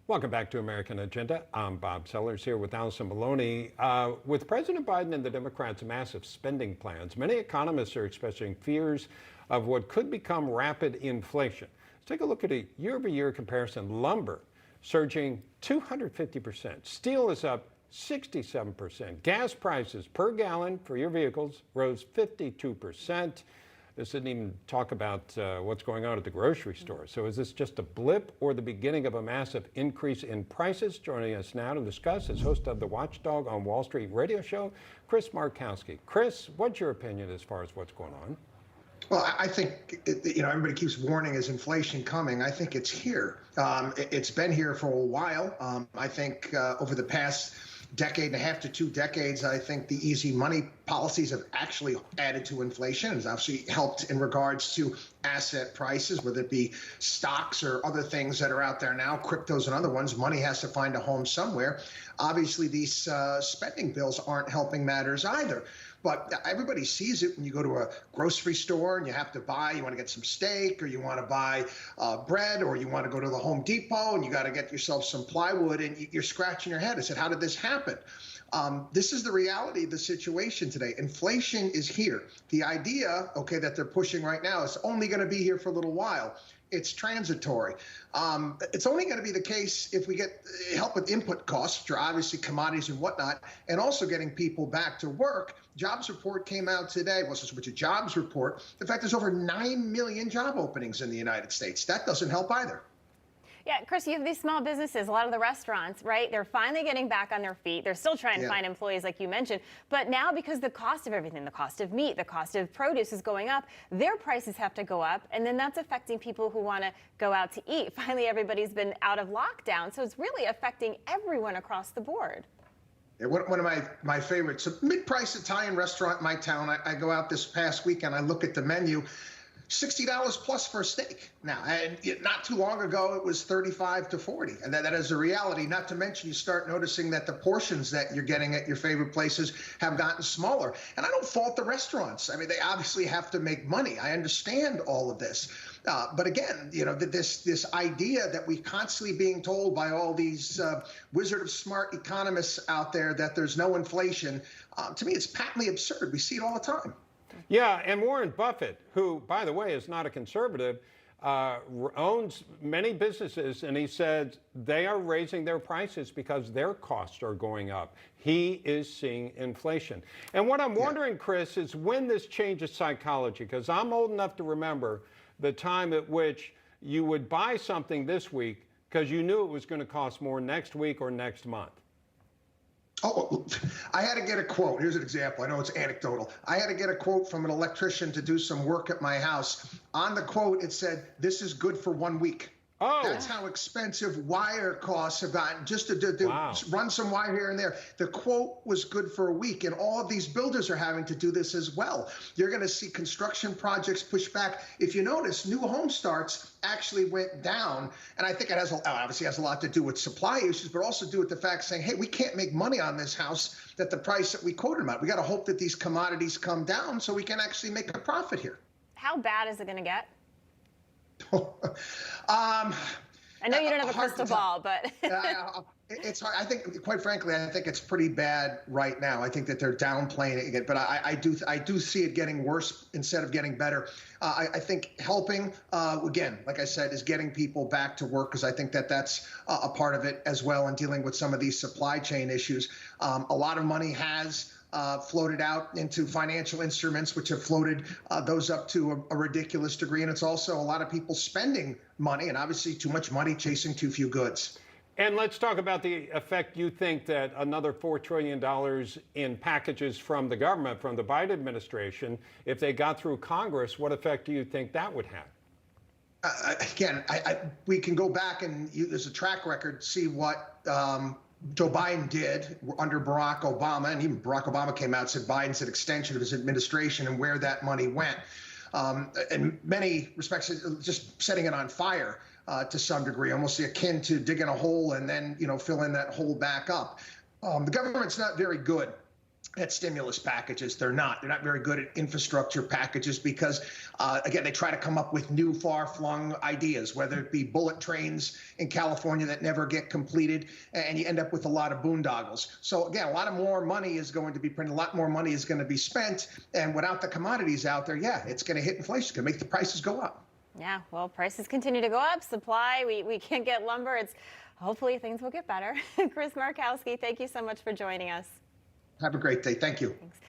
Welcome back to American Agenda. I'm Bob Sellers here with Allison Maloney. With President Biden and the Democrats' massive spending plans, many economists are expressing fears of what could become rapid inflation. Let's take a look at a year-over-year comparison. Lumber surging 250%. Steel is up 67%. Gas prices per gallon for your vehicles rose 52%. This didn't even talk about what's going on at the grocery store. So is this just a blip or the beginning of a massive increase in prices? Joining us now to discuss is host of the Watchdog on Wall Street radio show, Chris Markowski. Chris, what's your opinion as far as what's going on? Well, I think, everybody keeps warning, is inflation coming? I think it's here. It's been here for a while. I think over the past decade and a half to 2 decades, I think the easy money policies have actually added to inflation. It's actually helped in regards to asset prices, whether it be stocks or other things that are out there now, cryptos and other ones. Money has to find a home somewhere. Obviously, these spending bills aren't helping matters either. But everybody sees it when you go to a grocery store and you have to buy, you want to get some steak, or you want to buy bread, or you want to go to the Home Depot and you got to get yourself some plywood, and you're scratching your head. I said, how did this happen? This is the reality of the situation today. Inflation is here. The idea, that they're pushing right now is only going to be here for a little while. It's transitory. It's only going to be the case if we get help with input costs, which are obviously commodities and whatnot, and also getting people back to work. Jobs report came out today. Well, it's a jobs report. In fact, there's over 9 million job openings in the United States. That doesn't help either. Yeah, Chris, you have these small businesses, a lot of the restaurants, right? They're finally getting back on their feet. They're still trying to find employees, like you mentioned. But now, because the cost of everything, the cost of meat, the cost of produce is going up, their prices have to go up. And then that's affecting people who want to go out to eat. Finally, everybody's been out of lockdown. So it's really affecting everyone across the board. Yeah, one of my favorites, a mid-price Italian restaurant in my town. I go out this past weekend. I look at the menu. $60 plus for a steak now, and not too long ago it was $35 to $40, and that is a reality. Not to mention, you start noticing that the portions that you're getting at your favorite places have gotten smaller. And I don't fault the restaurants. I mean, they obviously have to make money. I understand all of this, but again, this idea that we're constantly being told by all these wizard of smart economists out there that there's no inflation, to me, it's patently absurd. We see it all the time. Yeah, and Warren Buffett, who, by the way, is not a conservative, owns many businesses, and he said they are raising their prices because their costs are going up. He is seeing inflation. And what I'm wondering, Chris, is when this changes psychology, because I'm old enough to remember the time at which you would buy something this week because you knew it was going to cost more next week or next month. Oh, I had to get a quote. Here's an example. I know it's anecdotal. I had to get a quote from an electrician to do some work at my house. On the quote, it said, "This is good for 1 week." Oh. That's how expensive wire costs have gotten, just to run some wire here and there. The quote was good for a week, and all of these builders are having to do this as well. You're going to see construction projects push back. If you notice, new home starts actually went down, and I think it obviously has a lot to do with supply issues, but also do with the fact saying, hey, we can't make money on this house at the price that we quoted them at. We got to hope that these commodities come down so we can actually make a profit here. How bad is it going to get? I know you don't have a crystal ball, but it's hard. I think, quite frankly, I think it's pretty bad right now. I think that they're downplaying it, but I do see it getting worse instead of getting better. I think helping, again, like I said, is getting people back to work, because I think that that's a part of it as well, in dealing with some of these supply chain issues. A lot of money has floated out into financial instruments, which have floated those up to a ridiculous degree. And it's also a lot of people spending money, and obviously too much money chasing too few goods. And let's talk about the effect you think that another $4 trillion in packages from the government, from the Biden administration, if they got through Congress, what effect do you think that would have? Again, we can go back and there's a track record, see what Joe Biden did under Barack Obama, and even Barack Obama came out and said Biden's an extension of his administration, and where that money went. In many respects, just setting it on fire to some degree, almost akin to digging a hole and then, fill in that hole back up. The government's not very good at stimulus packages. They're not very good at infrastructure packages because, again, they try to come up with new far-flung ideas, whether it be bullet trains in California that never get completed, and you end up with a lot of boondoggles. So again, a lot of more money is going to be printed, a lot more money is going to be spent, and without the commodities out there, yeah, it's going to hit inflation. It's going to make the prices go up. Yeah, well, prices continue to go up. Supply, we can't get lumber. Hopefully things will get better. Chris Markowski, thank you so much for joining us. Have a great day. Thank you. Thanks.